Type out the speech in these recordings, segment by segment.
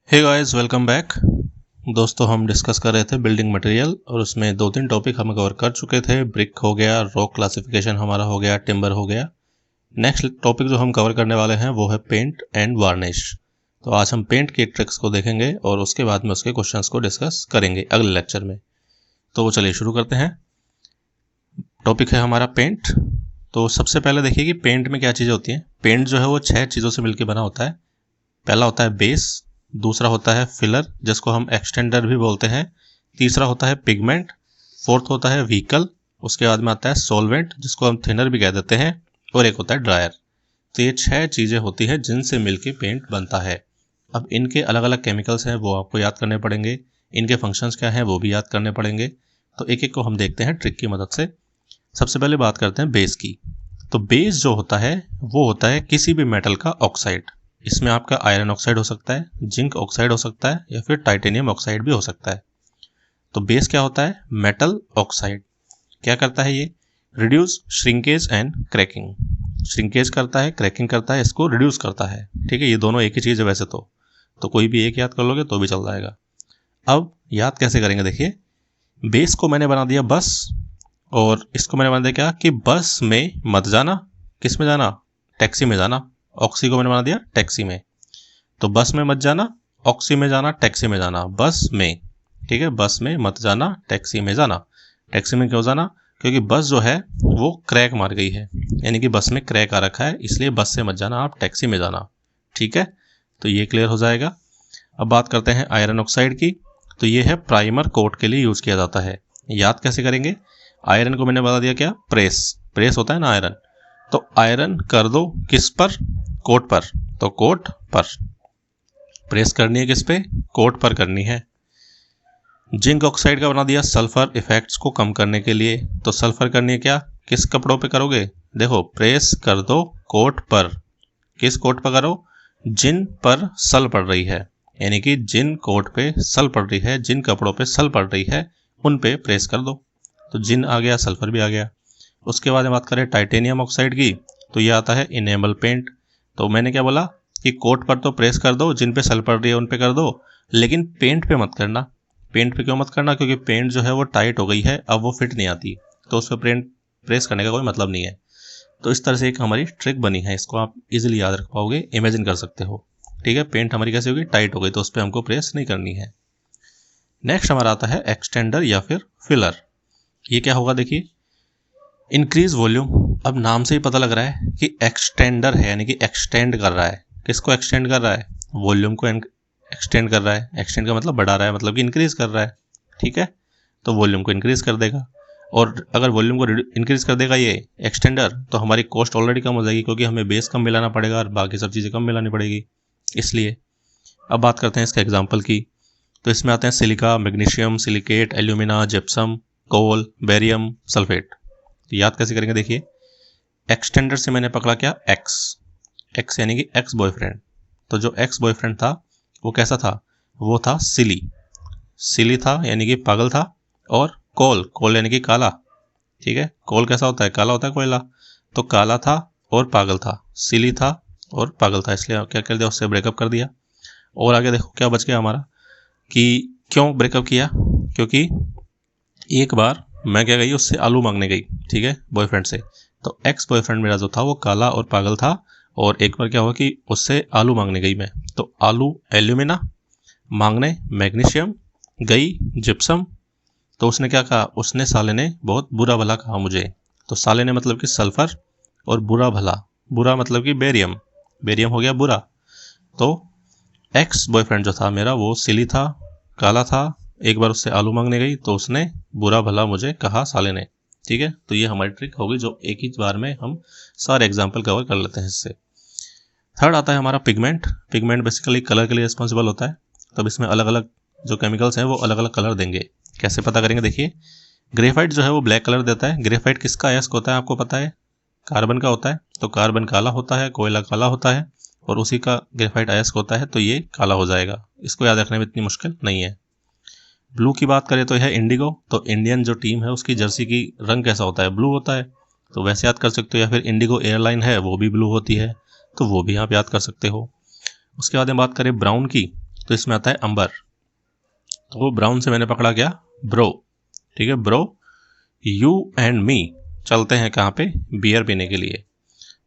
Hey guys, welcome back. दोस्तों, हम discuss कर रहे थे बिल्डिंग मटेरियल और उसमें 2-3 टॉपिक हम कवर कर चुके थे। ब्रिक हो गया, रॉक क्लासिफिकेशन हमारा हो गया, टिम्बर हो गया। नेक्स्ट टॉपिक जो हम कवर करने वाले हैं वो है पेंट एंड वार्निश। तो आज हम पेंट की ट्रिक्स को देखेंगे और उसके बाद में उसके क्वेश्चंस को डिस्कस करेंगे अगले लेक्चर में। तो चलिए शुरू करते हैं। टॉपिक है हमारा पेंट। तो सबसे पहले देखिए कि पेंट में क्या चीज़ें होती हैं। पेंट जो है वो 6 चीज़ों से मिलकर बना होता है। पहला होता है बेस, दूसरा होता है फिलर जिसको हम एक्सटेंडर भी बोलते हैं, तीसरा होता है पिगमेंट, फोर्थ होता है व्हीकल, उसके बाद में आता है सॉल्वेंट जिसको हम थिनर भी कह देते हैं, और एक होता है ड्रायर। तो ये 6 चीज़ें होती हैं जिनसे मिलके पेंट बनता है। अब इनके अलग अलग केमिकल्स हैं वो आपको याद करने पड़ेंगे, इनके फंक्शंस क्या हैं वो भी याद करने पड़ेंगे। तो एक एक को हम देखते हैं ट्रिक की मदद से। सबसे पहले बात करते हैं बेस की। तो बेस जो होता है वो होता है किसी भी मेटल का ऑक्साइड। इसमें आपका आयरन ऑक्साइड हो सकता है, जिंक ऑक्साइड हो सकता है, या फिर टाइटेनियम ऑक्साइड भी हो सकता है। तो बेस क्या होता है? Metal oxide. क्या करता है ये? Reduce, shrinkage and cracking. Shrinkage करता है, क्रैकिंग करता है, इसको रिड्यूस करता है। ठीक है, ये दोनों एक ही चीज़ है वैसे तो कोई भी एक याद कर लोगे तो भी चल जाएगा। अब याद कैसे करेंगे देखिए। बेस को मैंने बना दिया बस, और इसको मैंने बना दिया क्या कि बस में मत जाना। किस में जाना? टैक्सी में जाना। ऑक्सी को मैंने बना दिया टैक्सी में। तो बस में मत जाना, ऑक्सी में जाना, टैक्सी में जाना, बस में। ठीक है, बस में मत जाना, टैक्सी में जाना। टैक्सी में क्यों जाना? क्योंकि बस जो है वो क्रैक मार गई है, यानी कि बस में क्रैक आ रखा है, इसलिए बस से मत जाना, आप टैक्सी में जाना। ठीक है, तो ये क्लियर हो जाएगा। अब बात करते हैं आयरन ऑक्साइड की। तो ये है प्राइमर कोट के लिए यूज किया जाता है। याद कैसे करेंगे? आयरन को मैंने बता दिया क्या? प्रेस होता है ना आयरन। तो आयरन कर दो किस पर? कोट पर। तो कोट पर प्रेस करनी है, किस पे? कोट पर करनी है। जिंक ऑक्साइड का बना दिया सल्फर इफेक्ट्स को कम करने के लिए। तो सल्फर करनी है क्या? किस कपड़ों पे करोगे? देखो, प्रेस कर दो कोट पर। किस कोट पर करो? जिन पर सल पड़ रही है, यानी कि जिन कोट पे सल पड़ रही है, जिन कपड़ों पे सल पड़ रही है उन पे प्रेस कर दो। तो जिन आ गया, सल्फर भी आ गया। उसके बाद बात करें टाइटेनियम ऑक्साइड की, तो ये आता है इनेमल पेंट। तो मैंने क्या बोला कि कोट पर तो प्रेस कर दो, जिन पे सल पड़ रही है उन पे कर दो, लेकिन पेंट पे मत करना। पेंट पे क्यों मत करना? क्योंकि पेंट जो है वो टाइट हो गई है, अब वो फिट नहीं आती, तो उस पर प्रेस करने का कोई मतलब नहीं है। तो इस तरह से एक हमारी ट्रिक बनी है, इसको आप इजीली याद रख पाओगे, इमेजिन कर सकते हो। ठीक है, पेंट हमारी कैसे होगी? टाइट हो गई, तो उस पर हमको प्रेस नहीं करनी है। नेक्स्ट हमारा आता है एक्सटेंडर या फिर फिलर। ये क्या होगा देखिए, इंक्रीज वॉल्यूम। अब नाम से ही पता लग रहा है कि एक्सटेंडर है, यानी कि एक्सटेंड कर रहा है। किसको एक्सटेंड कर रहा है? वॉल्यूम को एक्सटेंड कर रहा है। एक्सटेंड का मतलब बढ़ा रहा है, मतलब कि इंक्रीज कर रहा है। ठीक है, तो वॉल्यूम को इंक्रीज कर देगा। और अगर वॉल्यूम को इंक्रीज कर देगा ये एक्सटेंडर, तो हमारी कॉस्ट ऑलरेडी कम हो जाएगी, क्योंकि हमें बेस कम मिलाना पड़ेगा और बाकी सब चीज़ें कम मिलानी पड़ेगी, इसलिए। अब बात करते हैं इसके एग्जाम्पल की। तो इसमें आते हैं silica, magnesium, silicate, alumina, gypsum, coal, barium, sulphate. तो याद कैसे करेंगे देखिए। एक्सटेंडर से मैंने पकड़ा क्या? एक्स यानी कि एक्स बॉयफ्रेंड। तो जो एक्स बॉयफ्रेंड था वो कैसा था? वो था सिली था, यानी कि पागल था। और कोल यानी कि काला। ठीक है, कोल कैसा होता है? काला होता है कोयला। तो काला था और पागल था, सिली था और पागल था, इसलिए क्या कर दिया? उससे ब्रेकअप कर दिया। और आगे देखो क्या बच गया हमारा, कि क्यों ब्रेकअप किया? क्योंकि एक बार मैं क्या गई, उससे आलू मांगने गई। ठीक है, बॉयफ्रेंड से। तो एक्स बॉयफ्रेंड मेरा जो था वो काला और पागल था, और एक बार क्या हुआ कि उससे आलू मांगने गई मैं। तो आलू एल्यूमिना, मांगने मैग्नीशियम, गई जिप्सम। तो उसने क्या कहा? उसने साले ने बहुत बुरा भला कहा मुझे। तो साले ने मतलब कि सल्फर, और बुरा भला, बुरा मतलब कि बेरियम, बेरियम हो गया बुरा। तो एक्स बॉयफ्रेंड जो था मेरा वो सिली था, काला था, एक बार उससे आलू मांगने गई तो उसने बुरा भला मुझे कहा साले ने। ठीक है, तो ये हमारी ट्रिक होगी जो एक ही बार में हम सारे एग्जाम्पल कवर कर लेते हैं इससे। थर्ड आता है हमारा पिगमेंट। पिगमेंट बेसिकली कलर के लिए रिस्पॉन्सिबल होता है। तब इसमें अलग अलग जो केमिकल्स हैं वो अलग अलग कलर देंगे। कैसे पता करेंगे देखिए। ग्रेफाइट जो है वो ब्लैक कलर देता है। ग्रेफाइट किसका अयस्क होता है आपको पता है? कार्बन का होता है। तो कार्बन काला होता है, कोयला काला होता है, और उसी का ग्रेफाइट अयस्क होता है, तो ये काला हो जाएगा। इसको याद रखने में इतनी मुश्किल नहीं है। ब्लू की बात करें तो यह इंडिगो। तो इंडियन जो टीम है उसकी जर्सी की रंग कैसा होता है? ब्लू होता है, तो वैसे याद कर सकते हो। या फिर इंडिगो एयरलाइन है वो भी ब्लू होती है, तो वो भी आप याद कर सकते हो। उसके बाद में बात करें ब्राउन की, तो इसमें आता है अंबर। तो ब्राउन से मैंने पकड़ा क्या, ब्रो, ठीक है। ब्रो, यू एंड मी चलते हैं कहाँ पे, बियर पीने के लिए।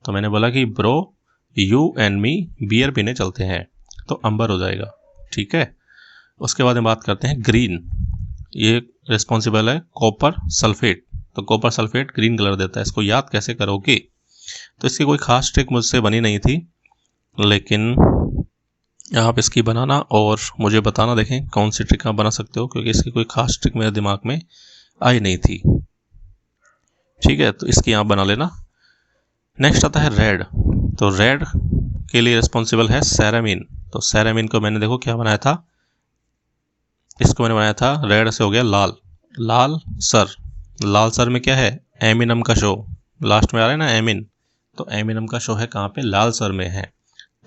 तो मैंने बोला कि bro you and me beer पीने चलते हैं, तो अंबर हो जाएगा, ठीक है। उसके बाद हम बात करते हैं ग्रीन। ये रिस्पॉन्सिबल है कॉपर सल्फेट। तो कॉपर सल्फेट ग्रीन कलर देता है। इसको याद कैसे करोगे, तो इसकी कोई खास ट्रिक मुझसे बनी नहीं थी, लेकिन आप इसकी बनाना और मुझे बताना, देखें कौन सी ट्रिक आप बना सकते हो, क्योंकि इसकी कोई खास ट्रिक मेरे दिमाग में आई नहीं थी, ठीक है। तो इसकी आप बना लेना। नेक्स्ट आता है रेड। तो रेड के लिए रिस्पॉन्सिबल है सेरामिन। तो सेरामिन को मैंने देखो क्या बनाया था, इसको मैंने बनाया था, रेड से हो गया लाल, लाल सर। लाल सर में क्या है, एमिनम का शो, लास्ट में आ रहा है ना एमिन, तो एमिनम का शो है कहाँ पे, लाल सर में है।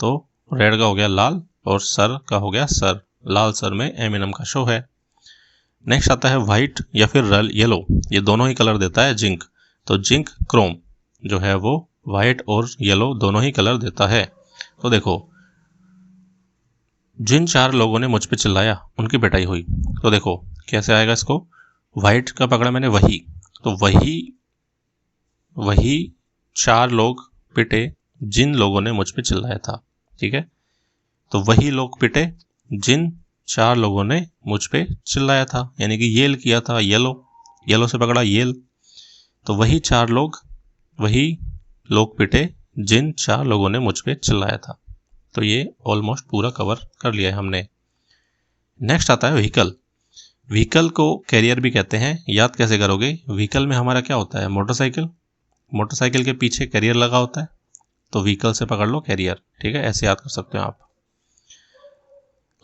तो रेड का हो गया लाल और सर का हो गया सर, लाल सर में एमिनम का शो है। नेक्स्ट आता है वाइट या फिर येलो, ये दोनों ही कलर देता है जिंक। तो जिंक क्रोम जो है वो वाइट और येलो दोनों ही कलर देता है। तो देखो, जिन 4 लोगों ने मुझ पे चिल्लाया उनकी पिटाई हुई। तो देखो कैसे आएगा इसको, वाइट का पकड़ा मैंने वही, तो वही 4 लोग पिटे जिन लोगों ने मुझ पे चिल्लाया था, ठीक है। तो वही लोग पिटे जिन 4 लोगों ने मुझ पे चिल्लाया था, यानी कि येल किया था, येलो से पकड़ा येल। तो वही 4 लोग, वही लोग पिटे जिन 4 लोगों ने मुझ पे चिल्लाया था। तो ये ऑलमोस्ट पूरा कवर कर लिया है हमने। नेक्स्ट आता है व्हीकल। व्हीकल को कैरियर भी कहते हैं। याद कैसे करोगे, व्हीकल में हमारा क्या होता है, मोटरसाइकिल, मोटरसाइकिल के पीछे कैरियर लगा होता है, तो व्हीकल से पकड़ लो कैरियर, ठीक है, ऐसे याद कर सकते हो आप।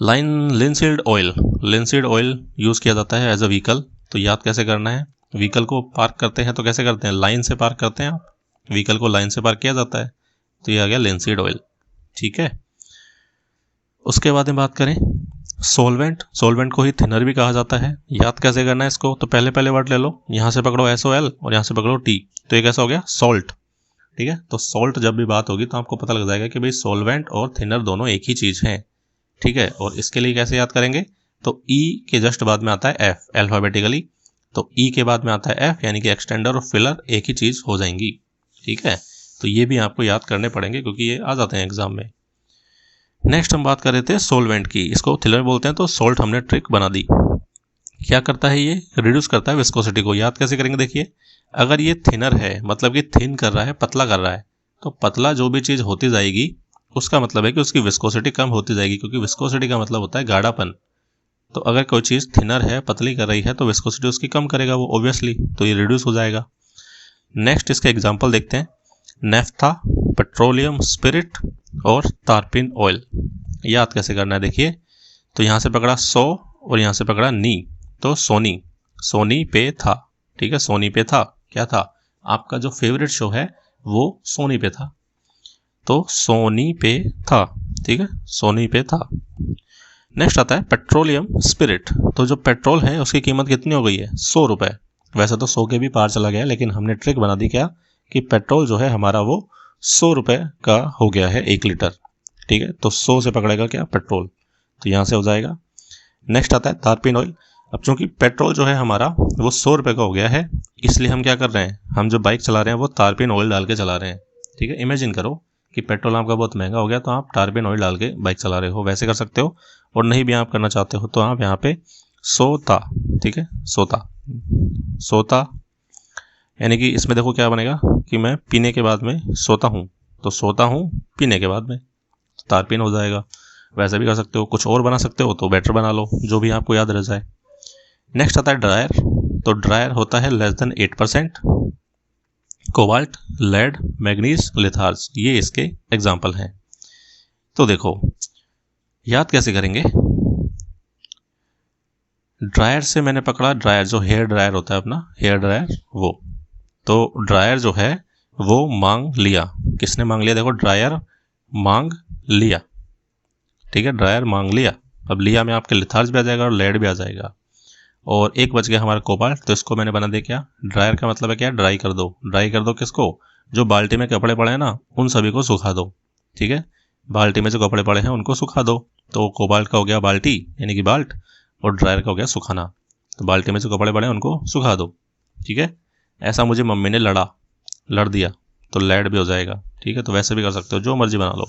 Linseed oil, linseed oil use किया जाता है एज अ व्हीकल। तो याद कैसे करना है, व्हीकल को पार्क करते हैं तो कैसे करते हैं, लाइन से पार्क करते हैं आप, व्हीकल को लाइन से पार्क किया जाता है। तो ये आ गया लिंसीड ऑयल, ठीक है। उसके बाद में बात करें सोलवेंट, सोलवेंट को ही थिनर भी कहा जाता है। याद कैसे करना है इसको, तो पहले वर्ड ले लो, यहाँ से पकड़ो SOL और यहाँ से पकड़ो T, तो ये कैसा हो गया, सॉल्ट, ठीक है। तो सॉल्ट जब भी बात होगी तो आपको पता लग जाएगा कि भाई सोलवेंट और थिनर दोनों एक ही चीज़ हैं, ठीक है। और इसके लिए कैसे याद करेंगे, तो E के जस्ट बाद में आता है F अल्फाबेटिकली, तो E के बाद में आता है F, यानी कि एक्सटेंडर और फिलर एक ही चीज़ हो जाएंगी, ठीक है। तो ये भी आपको याद करने पड़ेंगे क्योंकि ये आ जाते हैं एग्जाम में। नेक्स्ट हम बात कर रहे थे सोलवेंट की, इसको थिनर बोलते हैं। तो सॉल्ट हमने ट्रिक बना दी। क्या करता है ये, रिड्यूस करता है विस्कोसिटी को। याद कैसे करेंगे, देखिए अगर ये थिनर है मतलब कि थिन कर रहा है, पतला कर रहा है, तो पतला जो भी चीज़ होती जाएगी उसका मतलब है कि उसकी विस्कोसिटी कम होती जाएगी, क्योंकि विस्कोसिटी का मतलब होता है गाढ़ापन। तो अगर कोई चीज़ थिनर है, पतली कर रही है, तो विस्कोसिटी उसकी कम करेगा वो ऑब्वियसली, तो ये रिड्यूस हो जाएगा। नेक्स्ट इसका एग्जाम्पल देखते हैं, नेफ्था, पेट्रोलियम स्पिरिट और तारपिन ऑयल। याद कैसे करना है, देखिए तो यहाँ से पकड़ा सो और यहाँ से पकड़ा नी, तो सोनी, सोनी पे था, ठीक है, सोनी पे था। क्या था, आपका जो फेवरेट शो है वो सोनी पे था, तो सोनी पे था, ठीक है, सोनी पे था। नेक्स्ट आता है पेट्रोलियम स्पिरिट। तो जो पेट्रोल है उसकी कीमत कितनी हो गई है, 100 रुपये। वैसे तो 100 के भी पार चला गया, लेकिन हमने ट्रिक बना दी क्या, कि पेट्रोल जो है हमारा वो 100 रुपये का हो गया है 1 लीटर, ठीक है। तो 100 से पकड़ेगा क्या, पेट्रोल, तो यहाँ से हो जाएगा। नेक्स्ट आता है तारपीन ऑयल। अब चूंकि पेट्रोल जो है हमारा वो 100 रुपये का हो गया है, इसलिए हम क्या कर रहे हैं, हम जो बाइक चला रहे हैं वो तारपीन ऑयल डाल के चला रहे हैं, ठीक है। इमेजिन करो कि पेट्रोल आपका बहुत महंगा हो गया, तो आप तारपीन ऑयल डाल के बाइक चला रहे हो, वैसे कर सकते हो। और नहीं भी आप करना चाहते हो तो आप यहाँ पे सोता, ठीक है, सोता, सोता, यानी कि इसमें देखो क्या बनेगा कि मैं पीने के बाद में सोता हूँ, तो सोता हूँ पीने के बाद में, तारपीन हो जाएगा। वैसे भी कर सकते हो, कुछ और बना सकते हो तो बेटर बना लो, जो भी आपको याद रह जाए। नेक्स्ट आता है ड्रायर। तो ड्रायर होता है less than 8%, cobalt, lead, manganese, litharge, ये इसके एग्जाम्पल हैं। तो देखो याद कैसे करेंगे, ड्रायर से मैंने पकड़ा, ड्रायर जो हेयर ड्रायर होता है अपना, हेयर ड्रायर वो, तो ड्रायर जो है वो मांग लिया, किसने मांग लिया, देखो ड्रायर मांग लिया, ठीक है, ड्रायर मांग लिया। अब लिया में आपके लिथार्ज भी आ जाएगा और लेड भी आ जाएगा। और एक बच गया हमारा कोबाल्ट, तो इसको मैंने बना दिया क्या, ड्रायर का मतलब है क्या, ड्राई कर दो, ड्राई कर दो किसको, जो बाल्टी में कपड़े पड़े हैं ना उन सभी को सुखा दो, ठीक है। बाल्टी में जो कपड़े पड़े हैं उनको सुखा दो। तो कोबाल्ट का हो गया बाल्टी यानी कि बाल्ट, और ड्रायर का हो गया सुखाना। तो बाल्टी में जो कपड़े पड़े हैं उनको सुखा दो। ठीक है, ऐसा मुझे मम्मी ने लड़ दिया तो लैड भी हो जाएगा। ठीक है, तो वैसे भी कर सकते हो, जो मर्जी बना लो।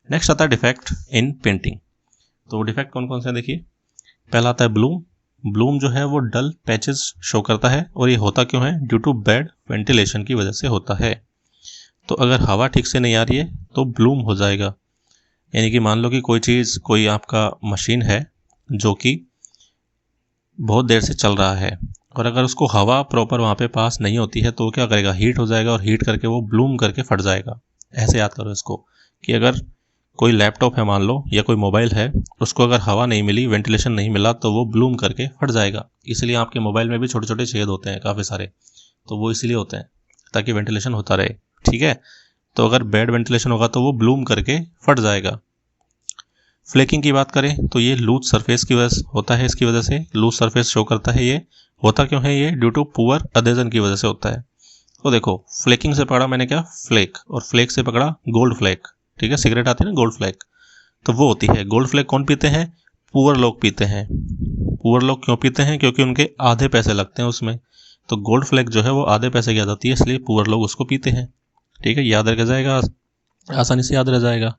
नेक्स्ट आता है डिफेक्ट इन पेंटिंग। तो डिफेक्ट कौन कौन से हैं देखिए। पहला आता है ब्लूम। ब्लूम जो है वो डल पैचेस शो करता है, और ये होता क्यों है? ड्यू टू बैड वेंटिलेशन की वजह से होता है। तो अगर हवा ठीक से नहीं आ रही है तो ब्लूम हो जाएगा। यानी कि मान लो कि कोई आपका मशीन है जो कि बहुत देर से चल रहा है, और अगर उसको हवा प्रॉपर वहाँ पे पास नहीं होती है तो क्या करेगा? हीट हो जाएगा, और हीट करके वो ब्लूम करके फट जाएगा। ऐसे याद करो इसको कि अगर कोई लैपटॉप है मान लो, या कोई मोबाइल है, उसको अगर हवा नहीं मिली, वेंटिलेशन नहीं मिला, तो वो ब्लूम करके फट जाएगा। इसलिए आपके मोबाइल में भी छोटे छोटे छेद होते हैं काफ़ी सारे, तो वो इसीलिए होते हैं ताकि वेंटिलेशन होता रहे। ठीक है, तो अगर बैड वेंटिलेशन होगा तो वो ब्लूम करके फट जाएगा। फ्लेकिंग की बात करें तो ये लूज सरफेस की वजह से होता है, इसकी वजह से लूज सरफेस शो करता है। ये होता क्यों है? ये ड्यू टू पुअर अडेजन की वजह से होता है। तो देखो, फ्लेकिंग से पकड़ा मैंने क्या? फ्लेक, और फ्लेक से पकड़ा गोल्ड फ्लेक। ठीक है, सिगरेट आती है ना गोल्ड फ्लेक, तो वो होती है। गोल्ड फ्लेक कौन पीते हैं? पुअर लोग पीते हैं। पुअर लोग क्यों पीते हैं? क्योंकि उनके आधे पैसे लगते हैं उसमें। तो गोल्ड फ्लेक जो है वो आधे पैसे की आ जाती है, इसलिए पुअर लोग उसको पीते हैं। ठीक है, याद रह जाएगा, आसानी से याद रह जाएगा।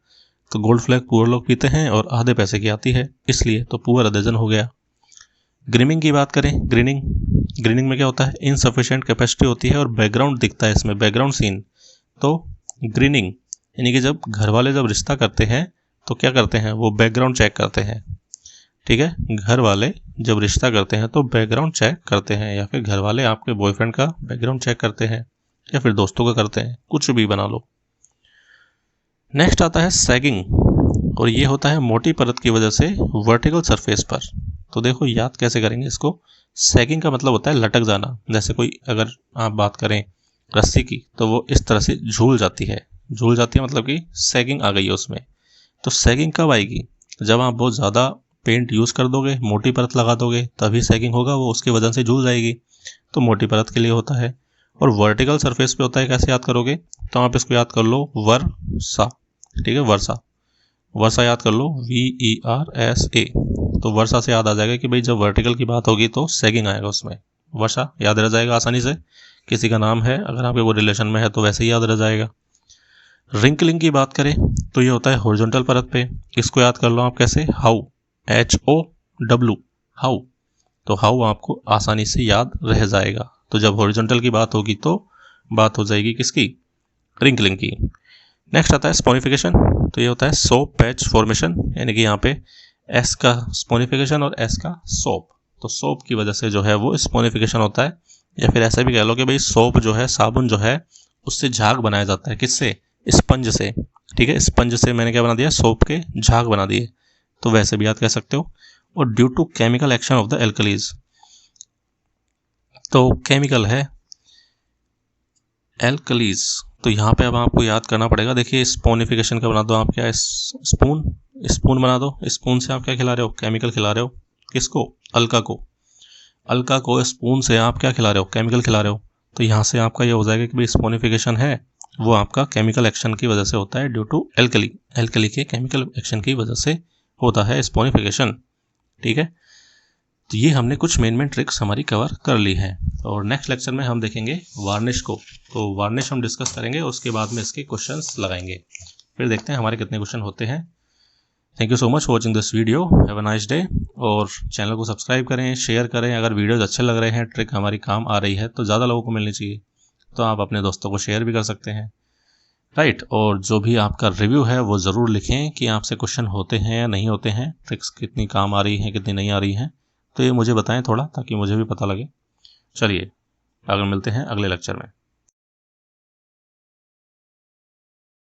तो गोल्ड फ्लेक पुअर लोग पीते हैं और आधे पैसे की आती है, इसलिए तो पुअर अडेजन हो गया। ग्रीनिंग की बात करें, ग्रीनिंग में क्या होता है? इनसफिशिएंट कैपेसिटी होती है और बैकग्राउंड दिखता है इसमें, बैकग्राउंड सीन। तो ग्रीनिंग यानी कि जब घर वाले जब रिश्ता करते हैं तो क्या करते हैं? वो बैकग्राउंड चेक करते हैं। ठीक है, घर वाले जब रिश्ता करते हैं तो बैकग्राउंड चेक करते हैं, या फिर घर वाले आपके बॉयफ्रेंड का बैकग्राउंड चेक करते हैं, या फिर दोस्तों का करते हैं, कुछ भी बना लो। नेक्स्ट आता है सैगिंग, और ये होता है मोटी परत की वजह से वर्टिकल सरफेस पर। तो देखो याद कैसे करेंगे इसको। सैगिंग का मतलब होता है लटक जाना। जैसे कोई अगर आप बात करें रस्सी की, तो वो इस तरह से झूल जाती है मतलब कि सैगिंग आ गई है उसमें। तो सैगिंग कब आएगी? जब आप बहुत ज़्यादा पेंट यूज़ कर दोगे, मोटी परत लगा दोगे, तभी सैगिंग होगा, वो उसकी वजह से झूल जाएगी। तो मोटी परत के लिए होता है। और वर्टिकल सरफेस पे होता है, कैसे याद करोगे? तो आप इसको याद कर लो, वर्षा। ठीक है, वर्षा याद कर लो, VERSA। तो वर्षा से याद आ जाएगा कि भाई जब वर्टिकल की बात होगी तो सैगिंग आएगा उसमें। वर्षा याद रह जाएगा आसानी से। किसी का नाम है, अगर आपके वो रिलेशन में है तो वैसे ही याद रह जाएगा। रिंकलिंग की बात करें तो ये होता है हॉरिजॉन्टल परत पे। इसको याद कर लो आप कैसे? How, HOW, how. तो हाउ आपको आसानी से याद रह जाएगा। तो जब हॉरिजॉन्टल की बात होगी तो बात हो जाएगी किसकी? रिंकलिंग की। नेक्स्ट आता है स्पोनिफिकेशन। तो ये होता है सोप पैच फॉर्मेशन, यानी कि यहाँ पे S का स्पोनिफिकेशन और S का सोप। तो सोप की वजह से जो है वो स्पोनिफिकेशन होता है, या फिर ऐसा भी कह लो कि भाई सोप जो है, साबुन जो है, उससे झाग बनाया जाता है। किससे? स्पंज से। ठीक है, स्पंज से मैंने क्या बना दिया? सोप के झाग बना दिए। तो वैसे भी याद कह सकते हो। और due to chemical action of the alkalis, तो केमिकल है एल्कलीज, तो यहाँ पे अब आपको याद करना पड़ेगा। देखिए स्पोनिफिकेशन का बना दो आप क्या? स्पून बना दो। स्पून से आप क्या खिला रहे हो? केमिकल खिला रहे हो। किसको? अल्का को स्पून से आप क्या खिला रहे हो? केमिकल खिला रहे हो। तो यहाँ से आपका ये हो जाएगा कि भाई स्पोनिफिकेशन है वो आपका केमिकल एक्शन की वजह से होता है, ड्यू टू एल्कली के केमिकल एक्शन की वजह से होता है स्पोनिफिकेशन। ठीक है, तो ये हमने कुछ मेन ट्रिक्स हमारी कवर कर ली है। और नेक्स्ट लेक्चर में हम देखेंगे वार्निश को। तो वार्निश हम डिस्कस करेंगे, उसके बाद में इसके क्वेश्चंस लगाएंगे, फिर देखते हैं हमारे कितने क्वेश्चन होते हैं। Thank you so much for watching this video. Have a nice day. और चैनल को सब्सक्राइब करें, शेयर करें। अगर वीडियोज अच्छे लग रहे हैं, ट्रिक हमारी काम आ रही है, तो ज़्यादा लोगों को मिलनी चाहिए, तो आप अपने दोस्तों को शेयर भी कर सकते हैं। राइट, और जो भी आपका रिव्यू है वो ज़रूर लिखें कि आपसे क्वेश्चन होते हैं या नहीं होते हैं, ट्रिक्स कितनी काम आ रही हैं, कितनी नहीं आ रही हैं, तो ये मुझे बताएं थोड़ा, ताकि मुझे भी पता लगे। चलिए आगे मिलते हैं अगले लेक्चर में।